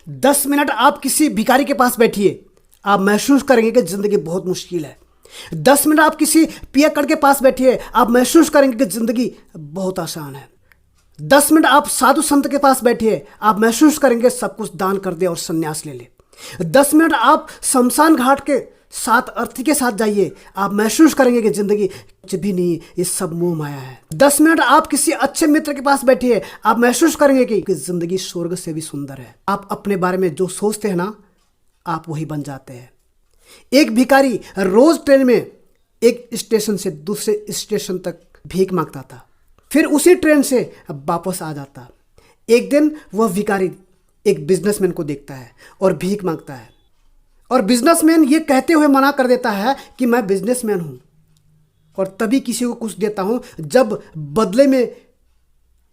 10 minute आप किसी भिखारी के पास बैठिए, आप महसूस करेंगे कि ज़िंदगी बहुत मुश्किल है। 10 मिनट आप किसी पियक्कड़ के पास बैठिए, आप महसूस करेंगे कि ज़िंदगी बहुत आसान है। 10 मिनट आप साधु संत के पास बैठिए, आप महसूस करेंगे सब कुछ दान कर दे और संन्यास ले ले। 10 मिनट आप शमशान घाट के साथ अर्थी के साथ जाइए, आप महसूस करेंगे कि ज़िंदगी कुछ भी नहीं, ये सब मोह माया है। 10 मिनट आप किसी अच्छे मित्र के पास बैठिए, आप महसूस करेंगे कि ज़िंदगी स्वर्ग से भी सुंदर है। आप अपने बारे में जो सोचते हैं ना, आप वही बन जाते हैं। एक भिखारी रोज ट्रेन में एक स्टेशन से दूसरे स्टेशन तक भीख मांगता था, फिर उसी ट्रेन से वापस आ जाता। एक दिन वह भिखारी एक बिजनेसमैन को देखता है और भीख मांगता है, और बिजनेसमैन ये कहते हुए मना कर देता है कि मैं बिजनेसमैन हूँ और तभी किसी को कुछ देता हूँ जब बदले में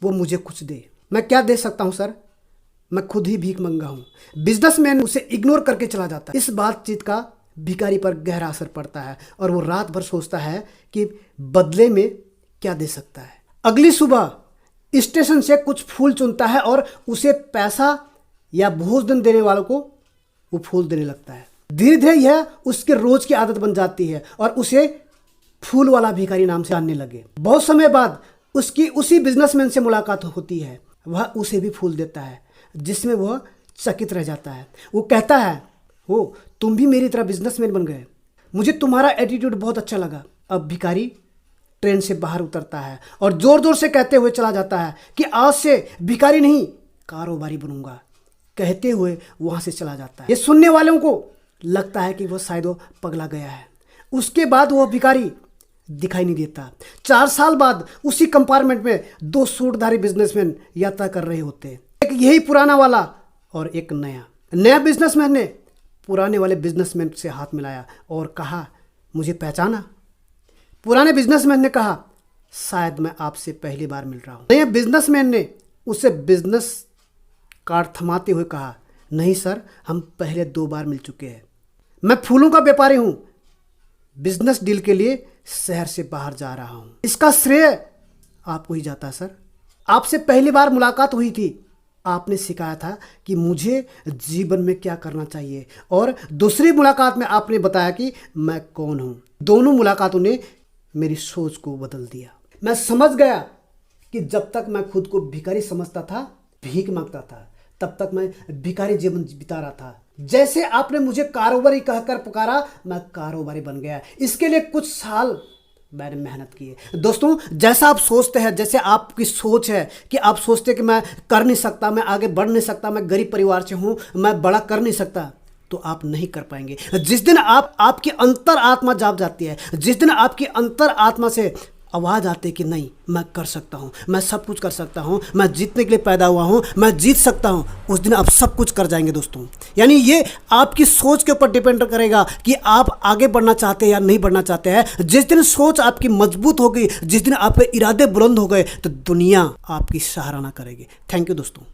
वो मुझे कुछ दे। मैं क्या दे सकता हूँ सर, मैं खुद ही भीख मंगा हूँ। बिजनेसमैन उसे इग्नोर करके चला जाता है। इस बातचीत का भिखारी पर गहरा असर पड़ता है और वो रात भर सोचता है कि बदले में क्या दे सकता है। अगली सुबह स्टेशन से कुछ फूल चुनता है और उसे पैसा या भोजन देने वालों को वो फूल देने लगता है। धीरे धीरे यह उसके रोज की आदत बन जाती है और उसे फूल वाला भिखारी नाम से जानने लगे। बहुत समय बाद उसकी उसी बिजनेसमैन से मुलाकात होती है। वह उसे भी फूल देता है, जिसमें वह चकित रह जाता है। वो कहता है, हो तुम भी मेरी तरह बिजनेसमैन बन गए, मुझे तुम्हारा एटीट्यूड बहुत अच्छा लगा। अब भिखारी ट्रेन से बाहर उतरता है और जोर जोर से कहते हुए चला जाता है कि आज से भिखारी नहीं कारोबारी बनूंगा। कहते हुए वहां से चला जाता है। ये सुनने वालों को लगता है कि वह शायद वो पगला गया है। उसके बाद वह भिखारी दिखाई नहीं देता। 4 साल बाद उसी कंपार्टमेंट में 2 सूटधारी बिजनेसमैन यात्रा कर रहे होते हैं। एक यही पुराना वाला और एक नया बिजनेसमैन ने पुराने वाले बिजनेसमैन से हाथ मिलाया और कहा, मुझे पहचाना? पुराने बिजनेसमैन ने कहा, शायद मैं आपसे पहली बार मिल रहा हूं। नए बिजनेसमैन ने उसे बिजनेस कार्ड थमाते हुए कहा, नहीं सर, हम पहले 2 बार मिल चुके हैं। मैं फूलों का व्यापारी हूं, बिजनेस डील के लिए शहर से बाहर जा रहा हूं। इसका श्रेय आपको ही जाता है सर। आपसे पहली बार मुलाकात हुई थी, आपने सिखाया था कि मुझे जीवन में क्या करना चाहिए, और दूसरी मुलाकात में आपने बताया कि मैं कौन हूं। दोनों मुलाकातों ने मेरी सोच को बदल दिया। मैं समझ गया कि जब तक मैं खुद को भिखारी समझता था, भीख मांगता था, तब तक मैं भिखारी जीवन बिता रहा था। जैसे आपने मुझे कारोबारी कहकर पुकारा, मैं कारोबारी बन गया। इसके लिए कुछ साल मैंने मेहनत की है। दोस्तों, जैसा आप सोचते हैं, जैसे आपकी सोच है कि आप सोचते हैं कि मैं कर नहीं सकता, मैं आगे बढ़ नहीं सकता, मैं गरीब परिवार से हूँ, मैं बड़ा कर नहीं सकता, तो आप नहीं कर पाएंगे। जिस दिन आपकी अंतर आत्मा जाग जाती है, जिस दिन आपकी अंतर आत्मा से आवाज़ आती है कि नहीं, मैं कर सकता हूँ, मैं सब कुछ कर सकता हूँ, मैं जीतने के लिए पैदा हुआ हूँ, मैं जीत सकता हूँ, उस दिन आप सब कुछ कर जाएंगे दोस्तों। यानी ये आपकी सोच के ऊपर डिपेंड करेगा कि आप आगे बढ़ना चाहते हैं या नहीं बढ़ना चाहते हैं। जिस दिन सोच आपकी मजबूत होगी, जिस दिन आपके इरादे बुलंद हो गए, तो दुनिया आपकी सराहना करेगी। थैंक यू दोस्तों।